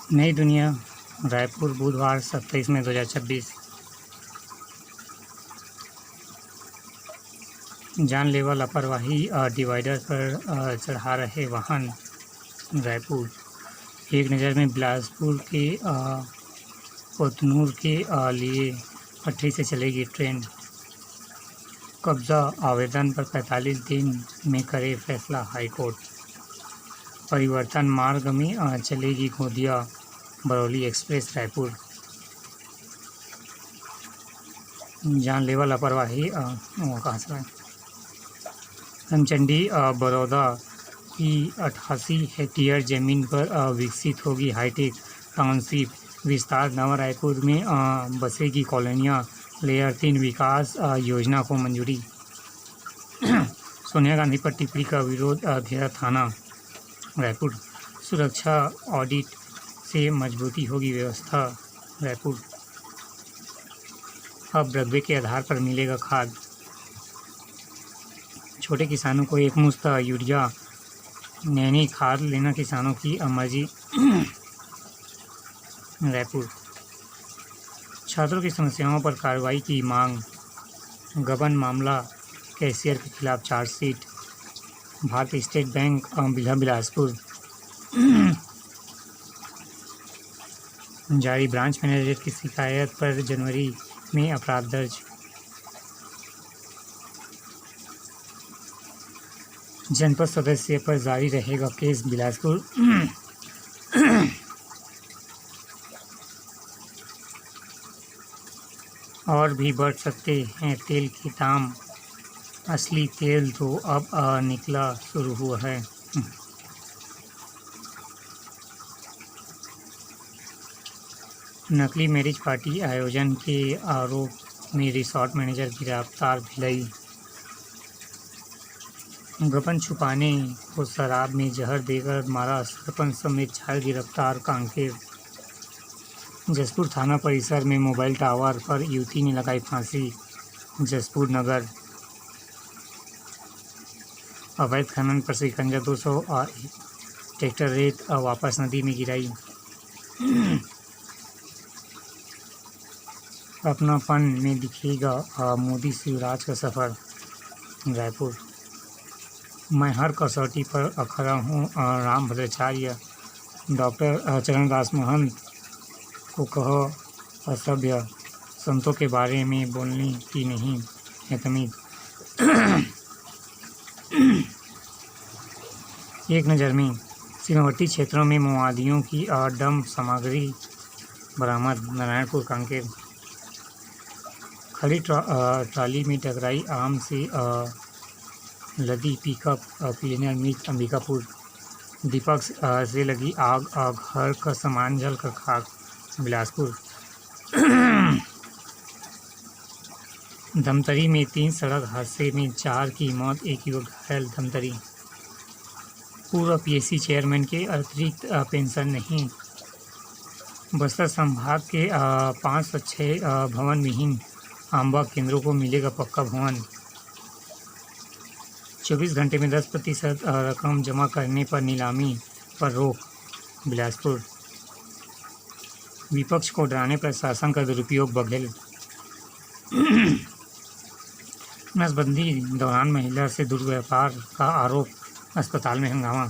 नई दुनिया, रायपुर, बुधवार 27 मई 2026। जानलेवा लापरवाही, डिवाइडर पर चढ़ा रहे वाहन। रायपुर, एक नज़र में बिलासपुर के कोतनूर के लिए पटरी से चलेगी ट्रेन। कब्जा आवेदन पर 45 दिन में करे फैसला हाईकोर्ट। परिवर्तन मार्ग में चलेगी गोंदिया बरौली एक्सप्रेस रायपुर। जानलेवा लापरवाही कहाँ से रामचंडी बड़ौदा की 88 हेक्टेयर जमीन पर विकसित होगी हाईटेक टाउनशिप। विस्तार, नवा रायपुर में बसेगी कॉलोनियाँ। लेयर 3 विकास योजना को मंजूरी। सोनिया गांधी पर टिप्पणी का विरोध, घेरा थाना रायपुर। सुरक्षा ऑडिट से मजबूती होगी व्यवस्था रायपुर। अब रकबे के आधार पर मिलेगा खाद। छोटे किसानों को एकमुश्त यूरिया नैनी खाद लेना किसानों की मर्जी रायपुर। छात्रों की समस्याओं पर कार्रवाई की मांग। गबन मामला, कैशियर के खिलाफ चार्जशीट। भारतीय स्टेट बैंक बिलासपुर जारी। ब्रांच मैनेजर की शिकायत पर जनवरी में अपराध दर्ज। जनपद सदस्य पर जारी रहेगा केस बिलासपुर। और भी बढ़ सकते हैं तेल के दाम। असली तेल तो अब निकला शुरू हुआ है। नकली मैरिज पार्टी आयोजन के आरोप में रिसोर्ट मैनेजर गिरफ्तार। भिलाई, गबन छुपाने को शराब में जहर देकर मारा सरपंच समेत 4 गिरफ्तार। कांकेर, जसपुर थाना परिसर में मोबाइल टावर पर युवती ने लगाई फांसी। जसपुर नगर, अवैध खनन पर शिकंजा। 200 ट्रैक्टर रेत वापस नदी में गिराई। अपनापन में दिखेगा मोदी शिवराज का सफर रायपुर। मैं हर कसौटी पर खड़ा हूँ, रामभद्राचार्य। डॉक्टर चरणदास महंत को कहो असभ्य, संतों के बारे में बोलने की नहीं है तमीज। एक नज़र में, सीमावर्ती क्षेत्रों में माओवादियों की डंप सामग्री बरामद। नारायणपुर, कांकेर, खड़ी ट्राली में टकराई आम से लदी पिकअप। क्लीनर मिल अंबिकापुर। दीपक से लगी आग, घर का सामान जल कर खाक। बिलासपुर, धमतरी में 3 सड़क हादसे में 4 की मौत, 1 युवक घायल। धमतरी, पूर्व पीएससी चेयरमैन के अतिरिक्त पेंशन नहीं। बस्तर संभाग के 506 भवन विहीन आंबा केंद्रों को मिलेगा पक्का भवन। 24 घंटे में 10% रकम जमा करने पर नीलामी पर रोक। बिलासपुर, विपक्ष को डराने प्रशासन का दुरुपयोग। बघेल, नसबंदी दौरान महिला से दुर्व्यवहार का आरोप, अस्पताल में हंगामा।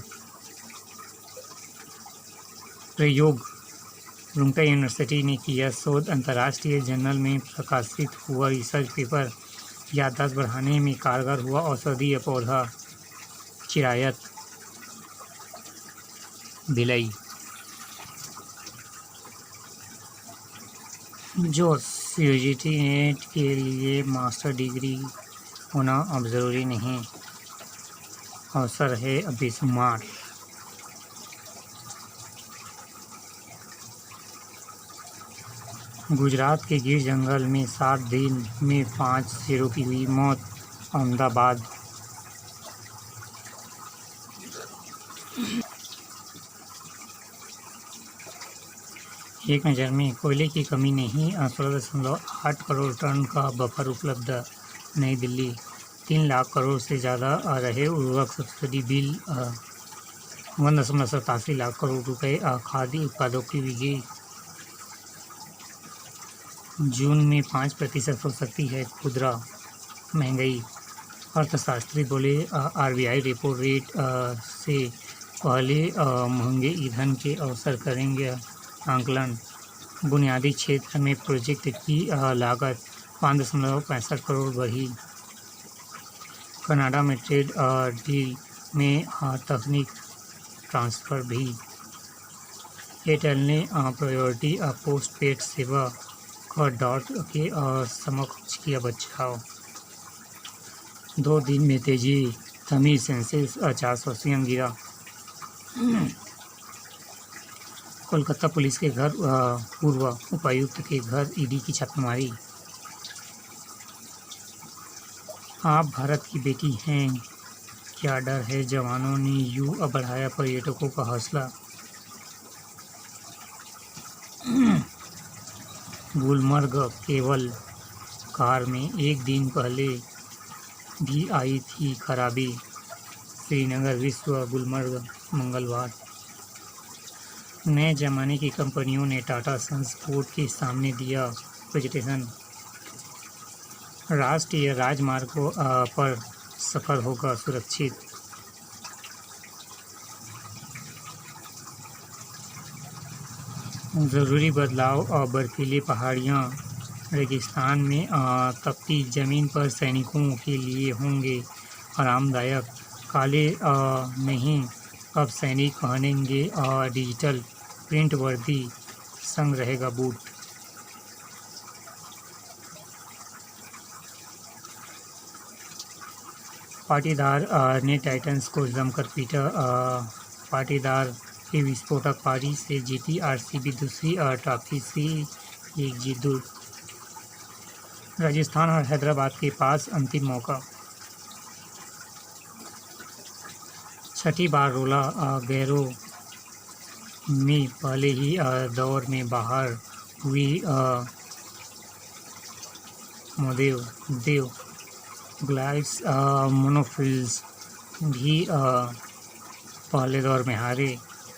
प्रयोग, रुंगटा यूनिवर्सिटी ने किया शोध। अंतर्राष्ट्रीय जर्नल में प्रकाशित हुआ रिसर्च पेपर याददाश्त बढ़ाने में कारगर हुआ औषधीय पौधा। चिरायत, भिलाई, जो यूजीसी नेट के लिए मास्टर डिग्री होना अब ज़रूरी नहीं। अवसर है अभी शुमार। गुजरात के गिर जंगल में 7 दिन में 5 शेरों की हुई मौत। अहमदाबाद, एक नज़र में, कोयले की कमी नहीं, 16.8 करोड़ टन का बफर उपलब्ध। नई दिल्ली, 3 लाख करोड़ से ज़्यादा रहे उर्वरक सब्सिडी बिल। 1.87 लाख करोड़ रुपए खाद्य उत्पादों की बिक्री जून में 5% हो सकती है खुदरा महंगाई। अर्थशास्त्री बोले आरबीआई रेपो रेट से पहले महंगे ईंधन के अवसर करेंगे आंकलन। बुनियादी क्षेत्र में प्रोजेक्ट की लागत 5.65 करोड़ बढ़ी। कनाडा में ट्रेड डील में तकनीक ट्रांसफ़र भी। एयरटेल ने प्रायोरिटी पोस्ट पेड सेवा का डॉट के समकक्ष किया बचाव। 2 दिन में तेजी थमी, सेंसेक्स 480 अंक गिरा। कोलकाता पुलिस के घर पूर्व उपायुक्त के घर ईडी की छापेमारी। आप भारत की बेटी हैं, क्या डर है, जवानों ने यूं बढ़ाया पर्यटकों का हौसला। गुलमर्ग केवल कार में एक दिन पहले भी आई थी खराबी। श्रीनगर विश्व गुलमर्ग मंगलवार। नए जमाने की कंपनियों ने टाटा सन्स बोर्ड के सामने दिया प्रेजेंटेशन। राष्ट्रीय राजमार्गों पर सफर होगा सुरक्षित। ज़रूरी बदलाव और बर्फीली पहाड़ियाँ रेगिस्तान में तपती ज़मीन पर सैनिकों के लिए होंगे आरामदायक। काले नहीं, अब सैनिक पहनेंगे डिजिटल प्रिंट वर्दी, संग रहेगा बूट। पाटीदार ने टाइटंस को जमकर पीटा। पाटीदार के विस्फोटक पारी से जीती आरसीबी दूसरी ट्रॉफी से एक जीत दूर। राजस्थान और हैदराबाद के पास अंतिम मौका। छठी बार रोला गैरो में पहले ही दौर में बाहर हुई देव ग्लाइड्स मोनोफिल्स भी पहले दौर में हारे।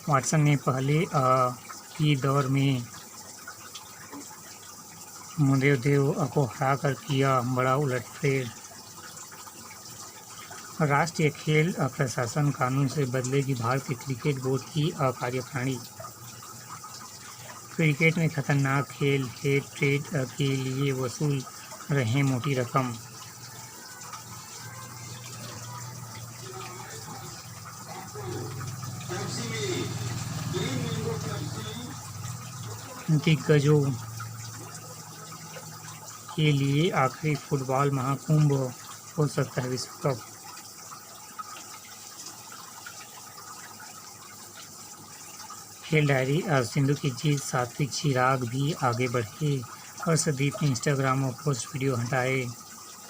वाटसन ने पहले ही दौर में देव को हराकर किया बड़ा उलटफेर। राष्ट्रीय खेल प्रशासन कानून से बदलेगी भारतीय क्रिकेट बोर्ड की कार्यप्रणाली। क्रिकेट में खतरनाक खेल हेड ट्रेड के लिए वसूल रहे मोटी रकम। दिग्गजों के लिए आखिरी फुटबॉल महाकुंभ हो सकता है विश्व कप। खेल डायरी सिंधु की जीत, सात्विक चिराग भी आगे बढ़े। हर्षदीप ने इंस्टाग्राम और पोस्ट वीडियो हटाए।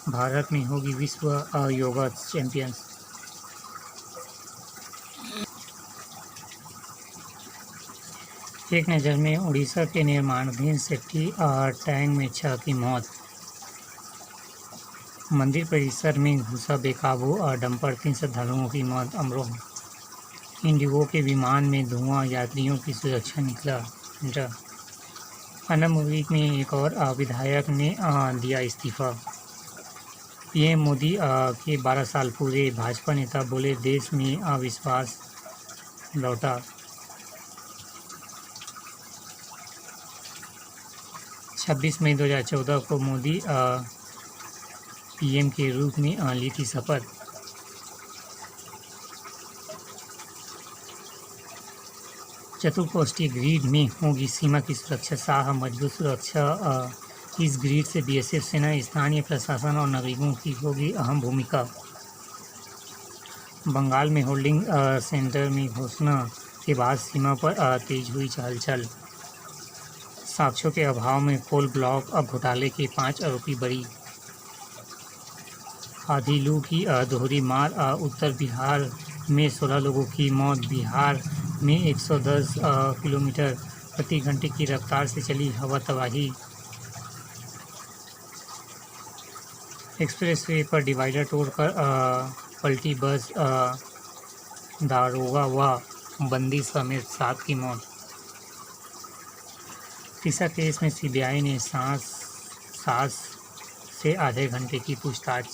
भारत में होगी विश्व योगा चैंपियंस। एक नज़र में उड़ीसा के निर्माणाधीन सेफ्टी टैंक में 6 की मौत। मंदिर परिसर में घुसा बेकाबू डंपर, 3 श्रद्धालुओं की मौत। अमरोहा इंडिगो के विमान में धुआं, यात्रियों की सुरक्षा निकला डर। अन्ना मूवी में एक और विधायक ने दिया इस्तीफा। पीएम मोदी के 12 साल पूरे, भाजपा नेता बोले देश में अविश्वास लौटा। 26 मई 2014 को मोदी पीएम के रूप में ली थी शपथ। चतुष्कोणीय ग्रिड में होगी सीमा की सुरक्षा। शाह मजबूत सुरक्षा। इस ग्रिड से बीएसएफ, सेना, स्थानीय प्रशासन और नागरिकों की होगी अहम भूमिका। बंगाल में होल्डिंग सेंटर में घोषणा के बाद सीमा पर तेज हुई हलचल। साक्ष्यों के अभाव में कोल ब्लॉक घोटाले के 5 आरोपी बरी। आधी लू की दोहरी मार। उत्तर बिहार में 16 लोगों की मौत। बिहार में 110 किलोमीटर प्रति घंटे की रफ्तार से चली हवा तबाही। एक्सप्रेसवे पर डिवाइडर तोड़कर पलटी बस। दारोगा व बंदी समेत 7 की मौत। तीसरा केस में सीबीआई ने सास से आधे घंटे की पूछताछ।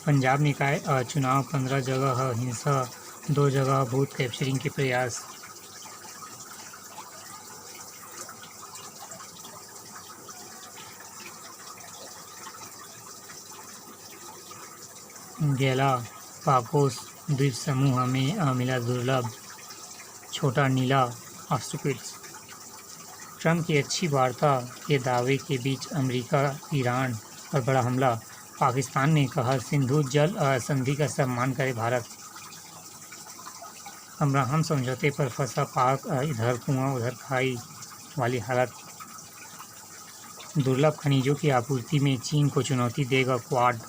पंजाब निकाय चुनाव 15 जगह हिंसा, 2 जगह बूथ कैप्चरिंग के प्रयास। गैलापागोस द्वीप समूह में मिला दुर्लभ छोटा नीला ऑस्ट्रिच। ट्रंप की अच्छी वार्ता के दावे के बीच अमेरिका ईरान पर बड़ा हमला। पाकिस्तान ने कहा सिंधु जल संधि का सम्मान करे भारत। अब्राहम समझौते पर फंसा पाक, इधर कुआं उधर खाई वाली हालत। दुर्लभ खनिजों की आपूर्ति में चीन को चुनौती देगा क्वाड।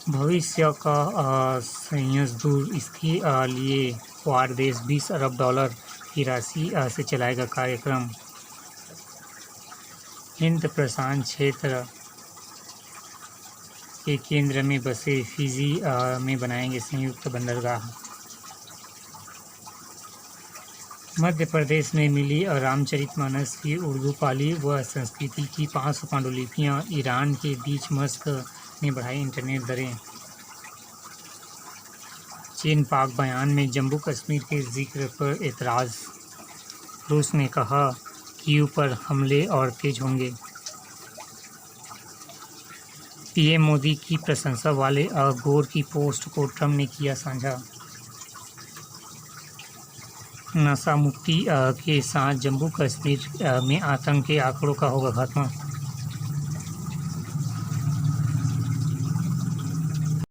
भविष्य का संयंत्र दूर, इसके लिए क्वाड देश $20 अरब की राशि से चलाएगा कार्यक्रम। हिंद प्रशांत क्षेत्र के केंद्र में बसे फिजी में बनाएंगे संयुक्त बंदरगाह। मध्य प्रदेश में मिली रामचरितमानस की उर्दू पाली व संस्कृति की 500 पांडुलिपियां। ईरान के बीच मस्क ने बढ़ाई इंटरनेट दरें। चीन पाक बयान में जम्मू कश्मीर के जिक्र पर एतराज़। रूस ने कहा कीव पर हमले और तेज होंगे। पीएम मोदी की प्रशंसा वाले गोर की पोस्ट को ट्रंप ने किया साझा। नशा मुक्ति के साथ जम्मू कश्मीर में आतंक के आंकड़ों का होगा खात्मा।